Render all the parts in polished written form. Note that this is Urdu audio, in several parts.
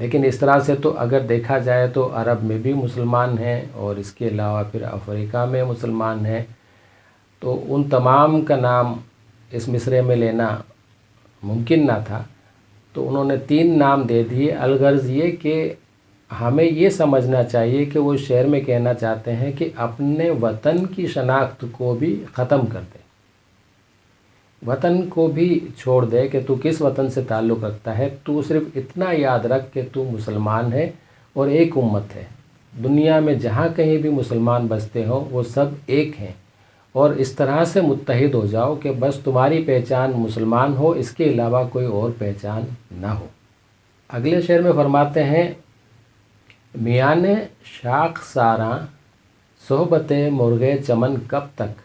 لیکن اس طرح سے تو اگر دیکھا جائے تو عرب میں بھی مسلمان ہیں اور اس کے علاوہ پھر افریقہ میں مسلمان ہیں، تو ان تمام کا نام اس مصرعے میں لینا ممکن نہ تھا، تو انہوں نے 3 نام دے دیے۔ الغرض یہ کہ ہمیں یہ سمجھنا چاہیے کہ وہ شعر میں کہنا چاہتے ہیں کہ اپنے وطن کی شناخت کو بھی ختم کر دے، وطن کو بھی چھوڑ دے کہ تو کس وطن سے تعلق رکھتا ہے، تو صرف اتنا یاد رکھ کہ تو مسلمان ہے اور ایک امت ہے، دنیا میں جہاں کہیں بھی مسلمان بستے ہوں وہ سب ایک ہیں، اور اس طرح سے متحد ہو جاؤ کہ بس تمہاری پہچان مسلمان ہو، اس کے علاوہ کوئی اور پہچان نہ ہو۔ اگلے شعر میں فرماتے ہیں، میان شاخ ساراں صحبت مرغ چمن کب تک،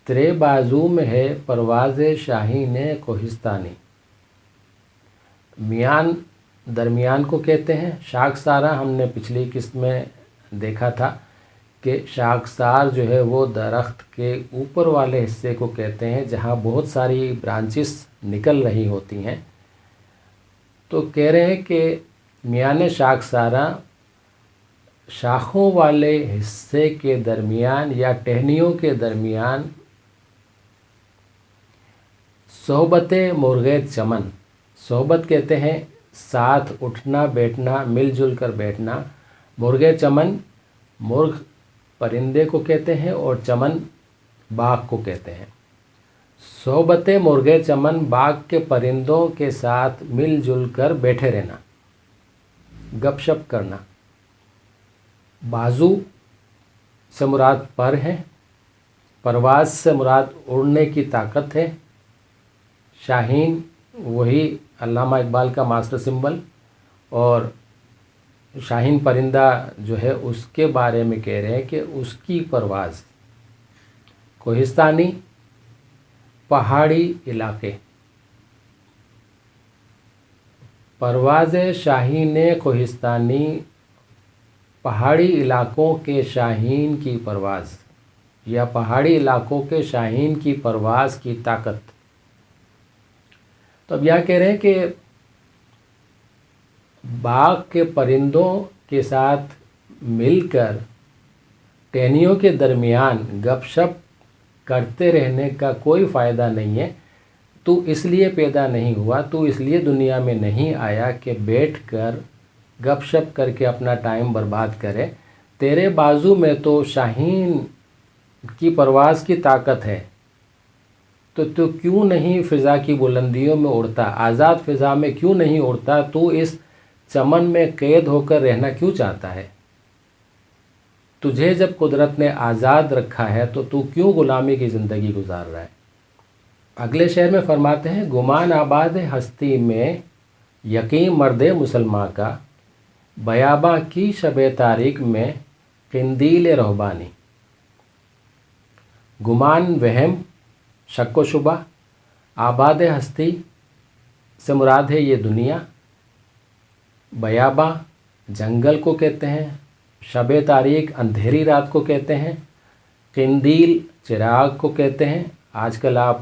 تیرے بازو میں ہے پرواز شاہین کوہستانی۔ میان درمیان کو کہتے ہیں، شاخ سارا ہم نے پچھلی قسط میں دیکھا تھا کہ شاخسار جو ہے وہ درخت کے اوپر والے حصے کو کہتے ہیں جہاں بہت ساری برانچز نکل رہی ہوتی ہیں، تو کہہ رہے ہیں کہ میان شاخسارا شاخوں والے حصے کے درمیان یا ٹہنیوں کے درمیان صحبت مرغ چمن، صحبت کہتے ہیں ساتھ اٹھنا بیٹھنا، مل جل کر بیٹھنا، مرغ چمن مرغ پرندے کو کہتے ہیں اور چمن باغ کو کہتے ہیں۔ صحبت مرغ چمن باغ کے پرندوں کے ساتھ مل جل کر بیٹھے رہنا، گپ شپ کرنا۔ بازو سے مراد پر ہے، پرواز سے مراد اڑنے کی طاقت ہے، شاہین وہی علامہ اقبال کا ماسٹر سمبل، اور شاہین پرندہ جو ہے اس کے بارے میں کہہ رہے ہیں کہ اس کی پرواز۔ کوہستانی پہاڑی علاقے، پرواز شاہین کوہستانی پہاڑی علاقوں کے شاہین کی پرواز، یا پہاڑی علاقوں کے شاہین کی پرواز کی طاقت۔ تو اب یہ کہہ رہے ہیں کہ باغ کے پرندوں کے ساتھ مل کر ٹہنیوں کے درمیان گپ شپ کرتے رہنے کا کوئی فائدہ نہیں ہے، تو اس لیے پیدا نہیں ہوا، تو اس لیے دنیا میں نہیں آیا کہ بیٹھ کر گپ شپ کر کے اپنا ٹائم برباد کرے۔ تیرے بازو میں تو شاہین کی پرواز کی طاقت ہے، تو کیوں نہیں فضا کی بلندیوں میں اڑتا، آزاد فضا میں کیوں نہیں اڑتا، تو اس چمن میں قید ہو کر رہنا کیوں چاہتا ہے؟ تجھے جب قدرت نے آزاد رکھا ہے تو کیوں غلامی کی زندگی گزار رہا ہے؟ اگلے شعر میں فرماتے ہیں، گمان آباد ہستی میں یقین مرد مسلماں کا، بیاباں کی شب تاریک میں قندیل رہبانی۔ گمان وہم، شک و شبہ، آباد ہستی سے مراد ہے یہ دنیا، بیاباں جنگل کو کہتے ہیں، شب تاریک اندھیری رات کو کہتے ہیں، قندیل چراغ کو کہتے ہیں، آج کل آپ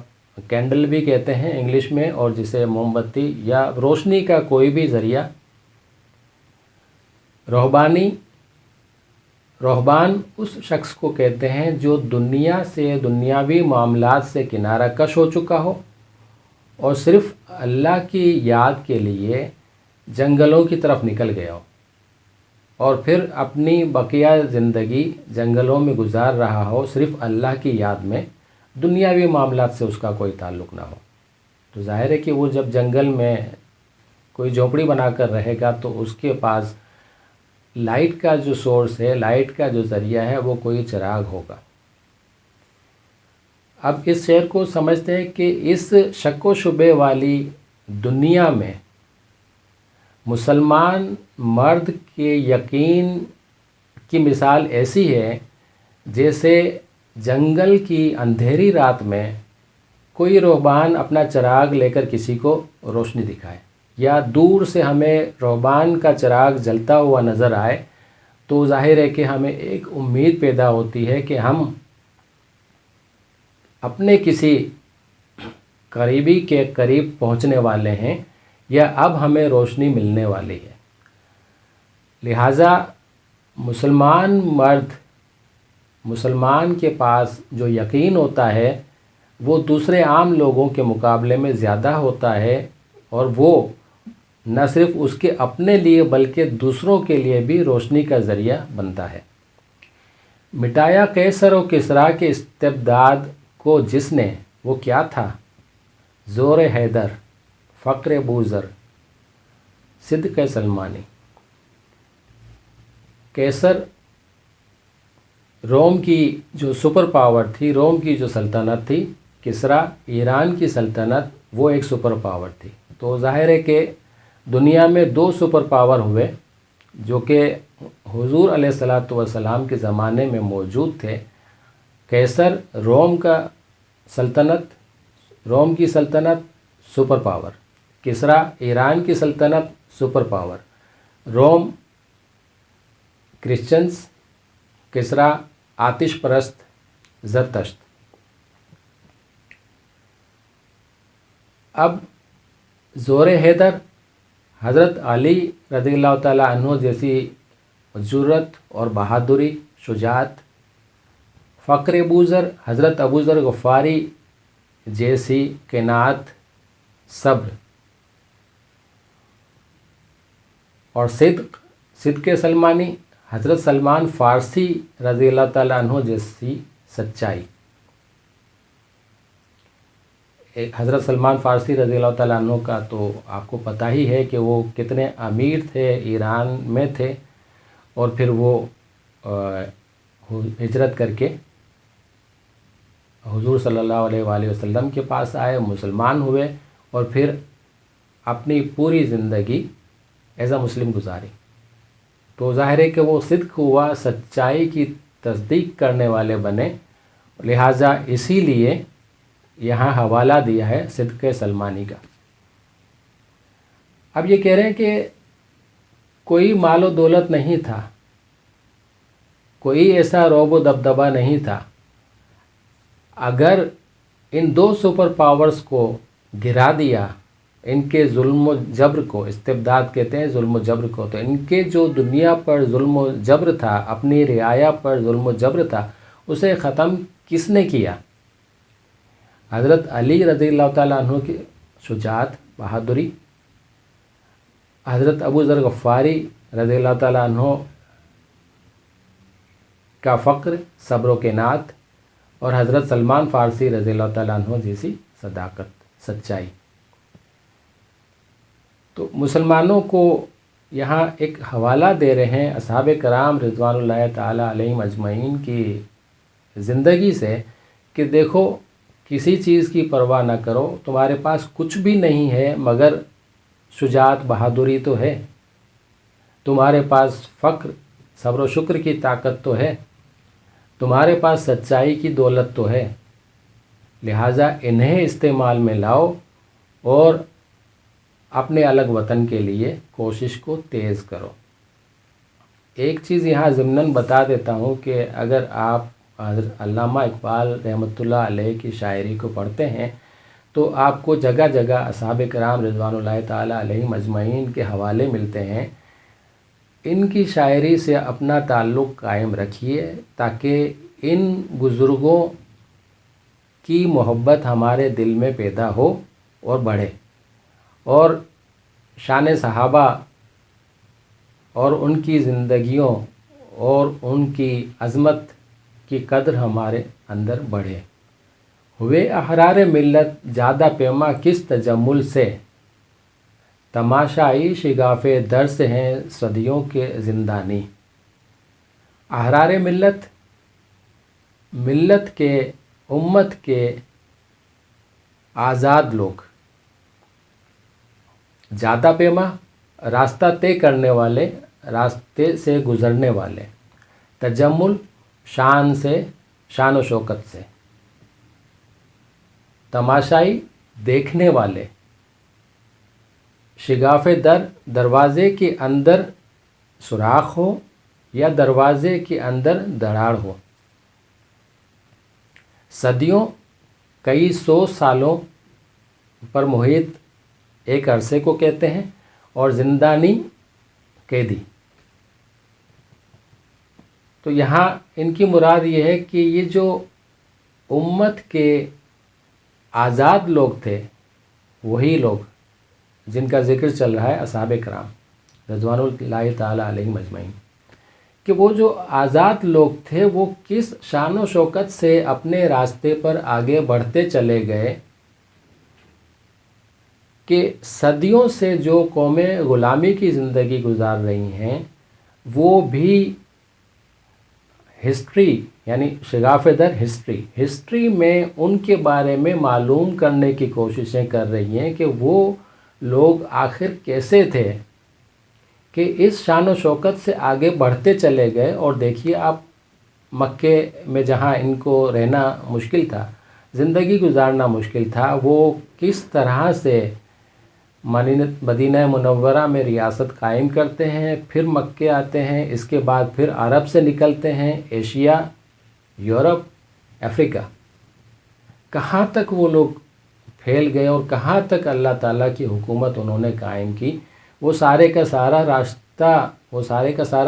کینڈل بھی کہتے ہیں انگلش میں، اور جسے موم بتی یا روشنی کا کوئی بھی ذریعہ۔ رہبانی، رہبان اس شخص کو کہتے ہیں جو دنیا سے، دنیاوی معاملات سے کنارہ کش ہو چکا ہو اور صرف اللہ کی یاد کے لیے جنگلوں کی طرف نکل گیا ہو، اور پھر اپنی بقیہ زندگی جنگلوں میں گزار رہا ہو صرف اللہ کی یاد میں، دنیاوی معاملات سے اس کا کوئی تعلق نہ ہو۔ تو ظاہر ہے کہ وہ جب جنگل میں کوئی جھونپڑی بنا کر رہے گا تو اس کے پاس لائٹ کا جو سورس ہے، لائٹ کا جو ذریعہ ہے، وہ کوئی چراغ ہوگا۔ اب اس شعر کو سمجھتے ہیں کہ اس شک و شبے والی دنیا میں مسلمان مرد کے یقین کی مثال ایسی ہے جیسے جنگل کی اندھیری رات میں کوئی رہبان اپنا چراغ لے کر کسی کو روشنی دکھائے، یا دور سے ہمیں رہبان کا چراغ جلتا ہوا نظر آئے، تو ظاہر ہے کہ ہمیں ایک امید پیدا ہوتی ہے کہ ہم اپنے کسی قریبی کے قریب پہنچنے والے ہیں، یا اب ہمیں روشنی ملنے والی ہے۔ لہٰذا مسلمان مرد، مسلمان کے پاس جو یقین ہوتا ہے وہ دوسرے عام لوگوں کے مقابلے میں زیادہ ہوتا ہے، اور وہ نہ صرف اس کے اپنے لیے بلکہ دوسروں کے لیے بھی روشنی کا ذریعہ بنتا ہے۔ مٹایا قیصر و کسریٰ کے استبداد کو جس نے، وہ کیا تھا؟ زور حیدر، فقر بوذر، صدق سلمانی۔ قیصر روم کی جو سپر پاور تھی، روم کی جو سلطنت تھی، کسریٰ ایران کی سلطنت، وہ ایک سپر پاور تھی۔ تو ظاہر ہے کہ دنیا میں دو سپر پاور ہوئے جو کہ حضور علیہ الصلاۃ والسلام کے زمانے میں موجود تھے۔ قیصر روم کا سلطنت، روم کی سلطنت سپر پاور، کسریٰ ایران کی سلطنت سپر پاور، روم کرسچنز، کسریٰ آتش پرست زرتشت۔ اب زور حیدر، حضرت علی رضی اللہ تعالیٰ عنہ جیسی جرأت اور بہادری، شجاعت، فقر بوذر، حضرت ابوذر غفاری جیسی قناعت، صبر، اور صدق سلمانی، حضرت سلمان فارسی رضی اللہ تعالیٰ عنہ جیسی سچائی۔ حضرت سلمان فارسی رضی اللہ تعالیٰ عنہ کا تو آپ کو پتہ ہی ہے کہ وہ کتنے امیر تھے، ایران میں تھے، اور پھر وہ ہجرت کر کے حضور صلی اللہ علیہ وآلہ وسلم کے پاس آئے، مسلمان ہوئے، اور پھر اپنی پوری زندگی ایز اے مسلم گزاری۔ تو ظاہر ہے کہ وہ صدق ہوا، سچائی کی تصدیق کرنے والے بنے، لہٰذا اسی لیے یہاں حوالہ دیا ہے صدق سلمانی کا۔ اب یہ کہہ رہے ہیں کہ کوئی مال و دولت نہیں تھا، کوئی ایسا رعب و دبدبہ نہیں تھا، اگر ان دو سپر پاورز کو گرا دیا، ان کے ظلم و جبر کو، استبداد کہتے ہیں ظلم و جبر کو، تو ان کے جو دنیا پر ظلم و جبر تھا، اپنی رعایا پر ظلم و جبر تھا، اسے ختم کس نے کیا؟ حضرت علی رضی اللہ تعالیٰ عنہ کی شجاعت، بہادری، حضرت ابوذر غفاری رضی اللہ تعالیٰ عنہ کا فقر، صبر و قناعت، اور حضرت سلمان فارسی رضی اللہ تعالیٰ عنہ جیسی صداقت، سچائی۔ تو مسلمانوں کو یہاں ایک حوالہ دے رہے ہیں اصحاب کرام رضوان اللہ تعالیٰ علیہم اجمعین کی زندگی سے کہ دیکھو، کسی چیز کی پرواہ نہ کرو، تمہارے پاس کچھ بھی نہیں ہے مگر شجاعت، بہادری تو ہے، تمہارے پاس فقر، صبر و شکر کی طاقت تو ہے، تمہارے پاس سچائی کی دولت تو ہے، لہٰذا انہیں استعمال میں لاؤ اور اپنے الگ وطن کے لیے کوشش کو تیز کرو۔ ایک چیز یہاں ضمناً بتا دیتا ہوں کہ اگر آپ حضرت علامہ اقبال رحمۃ اللہ علیہ کی شاعری کو پڑھتے ہیں تو آپ کو جگہ جگہ اصحاب کرام رضوان اللہ تعالیٰ علیہم اجمعین کے حوالے ملتے ہیں۔ ان کی شاعری سے اپنا تعلق قائم رکھیے تاکہ ان بزرگوں کی محبت ہمارے دل میں پیدا ہو اور بڑھے، اور شان صحابہ اور ان کی زندگیوں اور ان کی عظمت کی قدر ہمارے اندر بڑھے۔ ہوئے احرار ملت زیادہ پیما کس تجمل سے، تماشائی شگاف درس ہیں صدیوں کے زندانی۔ احرار ملت، ملت کے، امت کے آزاد لوگ، زیادہ پیما راستہ طے کرنے والے، راستے سے گزرنے والے، تجمل شان سے، شان و شوکت سے، تماشائی دیکھنے والے، شگاف در، دروازے کے اندر سوراخ ہو یا دروازے کے اندر دراڑ ہو، صدیوں، کئی سو سالوں پر محیط ایک عرصے کو کہتے ہیں، اور زندانی قیدی۔ تو یہاں ان کی مراد یہ ہے کہ یہ جو امت کے آزاد لوگ تھے، وہی لوگ جن کا ذکر چل رہا ہے اصحاب کرام رضوان اللہ تعالی علیہم اجمعین، کہ وہ جو آزاد لوگ تھے وہ کس شان و شوکت سے اپنے راستے پر آگے بڑھتے چلے گئے کہ صدیوں سے جو قومیں غلامی کی زندگی گزار رہی ہیں وہ بھی ہسٹری یعنی شگاف در ہسٹری میں ان کے بارے میں معلوم کرنے کی کوششیں کر رہی ہیں کہ وہ لوگ آخر کیسے تھے کہ اس شان و شوکت سے آگے بڑھتے چلے گئے۔ اور دیکھیے آپ، مکے میں جہاں ان کو رہنا مشکل تھا، زندگی گزارنا مشکل تھا، وہ کس طرح سے مدینہ منورہ میں ریاست قائم کرتے ہیں، پھر مکے آتے ہیں، اس کے بعد پھر عرب سے نکلتے ہیں، ایشیا، یورپ، افریقہ، کہاں تک وہ لوگ پھیل گئے اور کہاں تک اللہ تعالیٰ کی حکومت انہوں نے قائم کی، وہ سارے کا سارا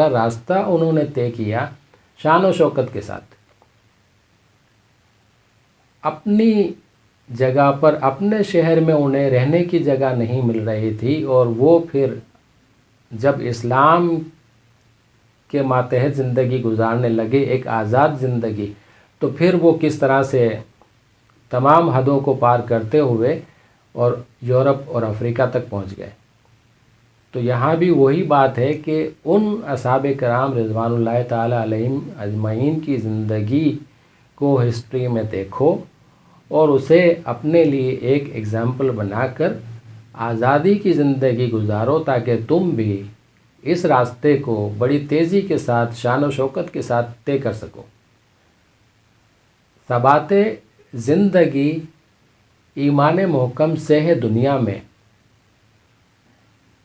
راستہ انہوں نے طے کیا شان و شوکت کے ساتھ۔ اپنی جگہ پر، اپنے شہر میں انہیں رہنے کی جگہ نہیں مل رہی تھی، اور وہ پھر جب اسلام کے ماتحت زندگی گزارنے لگے، ایک آزاد زندگی، تو پھر وہ کس طرح سے تمام حدوں کو پار کرتے ہوئے اور یورپ اور افریقہ تک پہنچ گئے۔ تو یہاں بھی وہی بات ہے کہ ان اصحاب کرام رضوان اللہ تعالی علیہم اجمعین کی زندگی کو ہسٹری میں دیکھو اور اسے اپنے لیے ایک ایگزامپل بنا کر آزادی کی زندگی گزارو، تاکہ تم بھی اس راستے کو بڑی تیزی کے ساتھ، شان و شوکت کے ساتھ طے کر سکو۔ ثبات زندگی ایمان محکم سے ہے دنیا میں،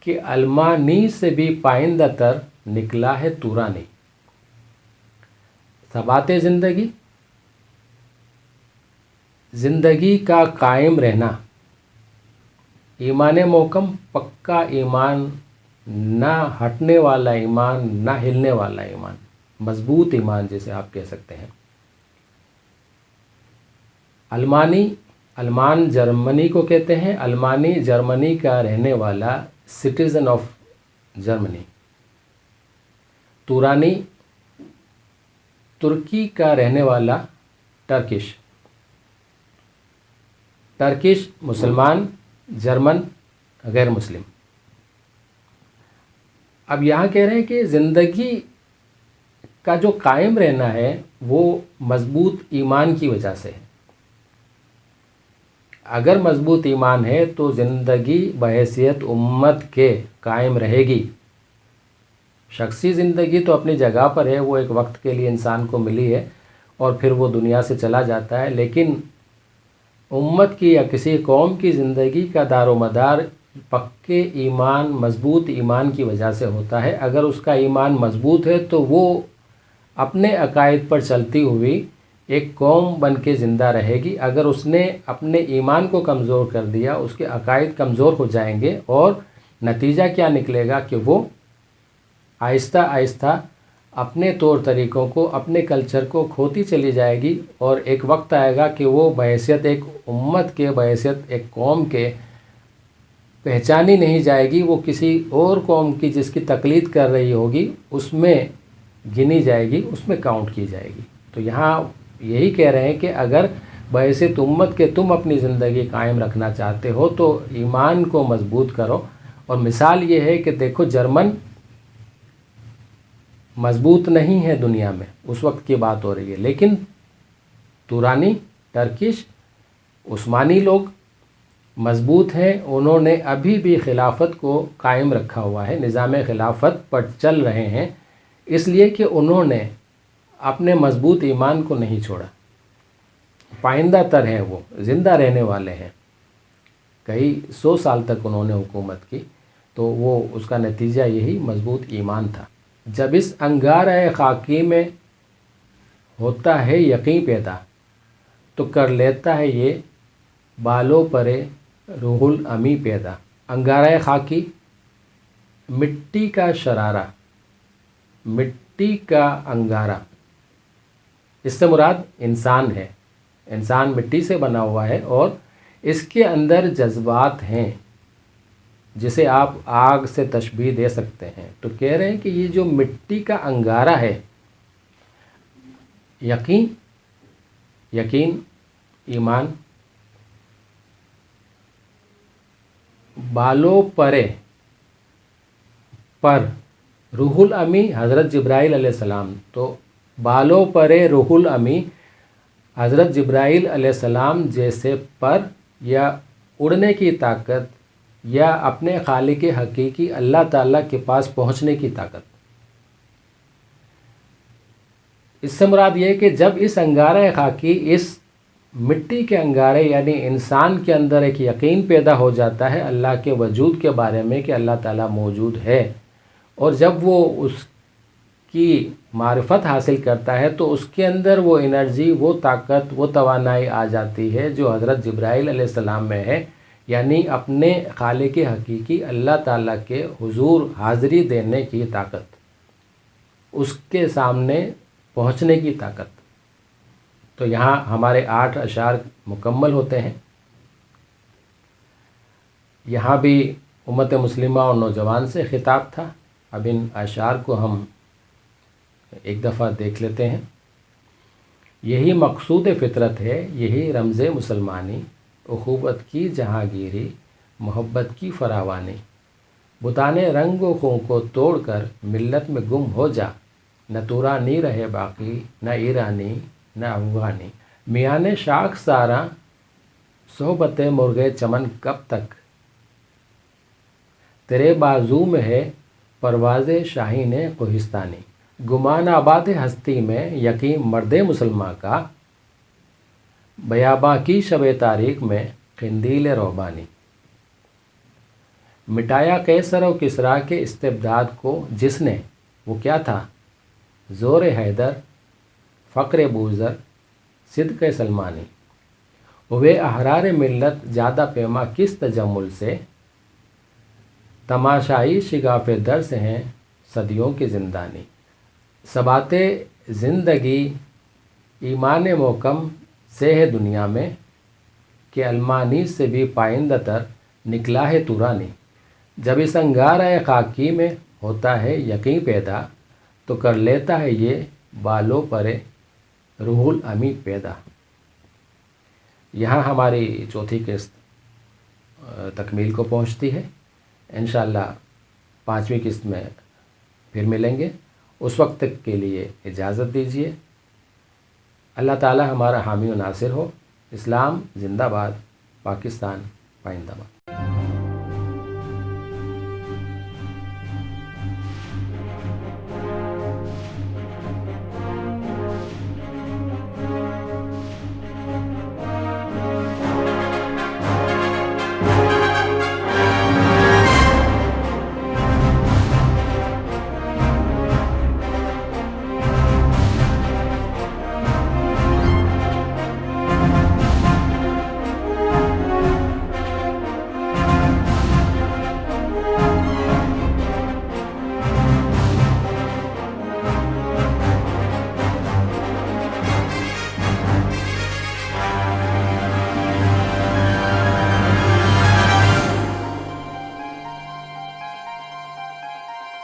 کہ المانی سے بھی پائندہ تر نکلا ہے تورانی۔ ثبات زندگی کا قائم رہنا، ایمان محکم، پکا ایمان، نہ ہٹنے والا ایمان، نہ ہلنے والا ایمان، مضبوط ایمان جسے آپ کہہ سکتے ہیں۔ المان جرمنی کو کہتے ہیں، المانی جرمنی کا رہنے والا، سٹیزن آف جرمنی۔ تورانی ترکی کا رہنے والا، ٹرکش مسلمان، جرمن غیر مسلم۔ اب یہاں کہہ رہے ہیں کہ زندگی کا جو قائم رہنا ہے وہ مضبوط ایمان کی وجہ سے ہے۔ اگر مضبوط ایمان ہے تو زندگی بحیثیت امت کے قائم رہے گی۔ شخصی زندگی تو اپنی جگہ پر ہے، وہ ایک وقت کے لیے انسان کو ملی ہے اور پھر وہ دنیا سے چلا جاتا ہے، لیکن امت کی یا کسی قوم کی زندگی کا دار و مدار پکے ایمان، مضبوط ایمان کی وجہ سے ہوتا ہے۔ اگر اس کا ایمان مضبوط ہے تو وہ اپنے عقائد پر چلتی ہوئی ایک قوم بن کے زندہ رہے گی۔ اگر اس نے اپنے ایمان کو کمزور کر دیا، اس کے عقائد کمزور ہو جائیں گے، اور نتیجہ کیا نکلے گا کہ وہ آہستہ آہستہ اپنے طور طریقوں کو، اپنے کلچر کو کھوتی چلی جائے گی، اور ایک وقت آئے گا کہ وہ بحیثیت ایک امت کے، بحیثیت ایک قوم کے پہچانی نہیں جائے گی، وہ کسی اور قوم کی جس کی تقلید کر رہی ہوگی اس میں گنی جائے گی، اس میں کاؤنٹ کی جائے گی۔ تو یہاں یہی کہہ رہے ہیں کہ اگر بحیثیت امت کے تم اپنی زندگی قائم رکھنا چاہتے ہو تو ایمان کو مضبوط کرو۔ اور مثال یہ ہے کہ دیکھو، جرمن مضبوط نہیں ہے دنیا میں، اس وقت کی بات ہو رہی ہے، لیکن تورانی، ٹرکش، عثمانی لوگ مضبوط ہیں، انہوں نے ابھی بھی خلافت کو قائم رکھا ہوا ہے، نظام خلافت پر چل رہے ہیں، اس لیے کہ انہوں نے اپنے مضبوط ایمان کو نہیں چھوڑا، پائندہ تر ہیں، وہ زندہ رہنے والے ہیں، کئی 100 سال تک انہوں نے حکومت کی، تو وہ اس کا نتیجہ یہی مضبوط ایمان تھا۔ جب اس انگارہ خاکی میں ہوتا ہے یقین پیدا، تو کر لیتا ہے یہ بالوں پرے روح الامی پیدا۔ انگارہ خاکی، مٹی کا شرارہ، مٹی کا انگارہ، اس سے مراد انسان ہے۔ انسان مٹی سے بنا ہوا ہے اور اس کے اندر جذبات ہیں جسے آپ آگ سے تشبیہ دے سکتے ہیں۔ تو کہہ رہے ہیں کہ یہ جو مٹی کا انگارہ ہے، یقین، ایمان، بالو پرے پر روح الامی حضرت جبرائیل علیہ السلام، تو بالو پرے روح الامی حضرت جبرائیل علیہ السلام جیسے پر یا اڑنے کی طاقت یا اپنے خالق حقیقی اللہ تعالیٰ کے پاس پہنچنے کی طاقت۔ اس سے مراد یہ ہے کہ جب اس انگارہ خاکی، اس مٹی کے انگارے یعنی انسان کے اندر ایک یقین پیدا ہو جاتا ہے اللہ کے وجود کے بارے میں کہ اللہ تعالیٰ موجود ہے، اور جب وہ اس کی معرفت حاصل کرتا ہے تو اس کے اندر وہ انرجی، وہ طاقت، وہ توانائی آ جاتی ہے جو حضرت جبرائیل علیہ السلام میں ہے، یعنی اپنے خالق حقیقی اللہ تعالیٰ کے حضور حاضری دینے کی طاقت، اس کے سامنے پہنچنے کی طاقت۔ تو یہاں ہمارے 8 اشعار مکمل ہوتے ہیں۔ یہاں بھی امت مسلمہ اور نوجوان سے خطاب تھا۔ اب ان اشعار کو ہم ایک دفعہ دیکھ لیتے ہیں۔ یہی مقصود فطرت ہے، یہی رمز مسلمانی، اخوت کی جہانگیری، محبت کی فراوانی، بتانے رنگ و خوں کو توڑ کر ملت میں گم ہو جا، نہ تورانی رہے باقی، نہ ایرانی نہ افغانی، میان شاخ ساراں صحبت مرغ چمن کب تک، تیرے بازو میں ہے پرواز شاہین کوہستانی، گمان آباد ہستی میں یقین مرد مسلماں کا، بیاباں کی شب تاریک میں قندیل روبانی، مٹایا قیصر و کسریٰ کے استبداد کو جس نے، وہ کیا تھا، زور حیدر، فقر بوذر، صدق سلمانی، ہوئے احرار ملت زیادہ پیما کس تجمل سے، تماشائی شگاف در سے ہیں صدیوں کی زندانی، ثبات زندگی ایمان محکم سے ہے دنیا میں، کہ المانی سے بھی پائندہ تر نکلا ہے تورانی، جب اس انگارہ خاکی میں ہوتا ہے یقین پیدا، تو کر لیتا ہے یہ بالوں پر روح الامی پیدا۔ یہاں ہماری چوتھی قسط تکمیل کو پہنچتی ہے۔ انشاءاللہ 5ویں قسط میں پھر ملیں گے، اس وقت تک کے لیے اجازت دیجیے۔ اللہ تعالی ہمارا حامی و ناصر ہو۔ اسلام زندہ باد، پاکستان پائندہ باد۔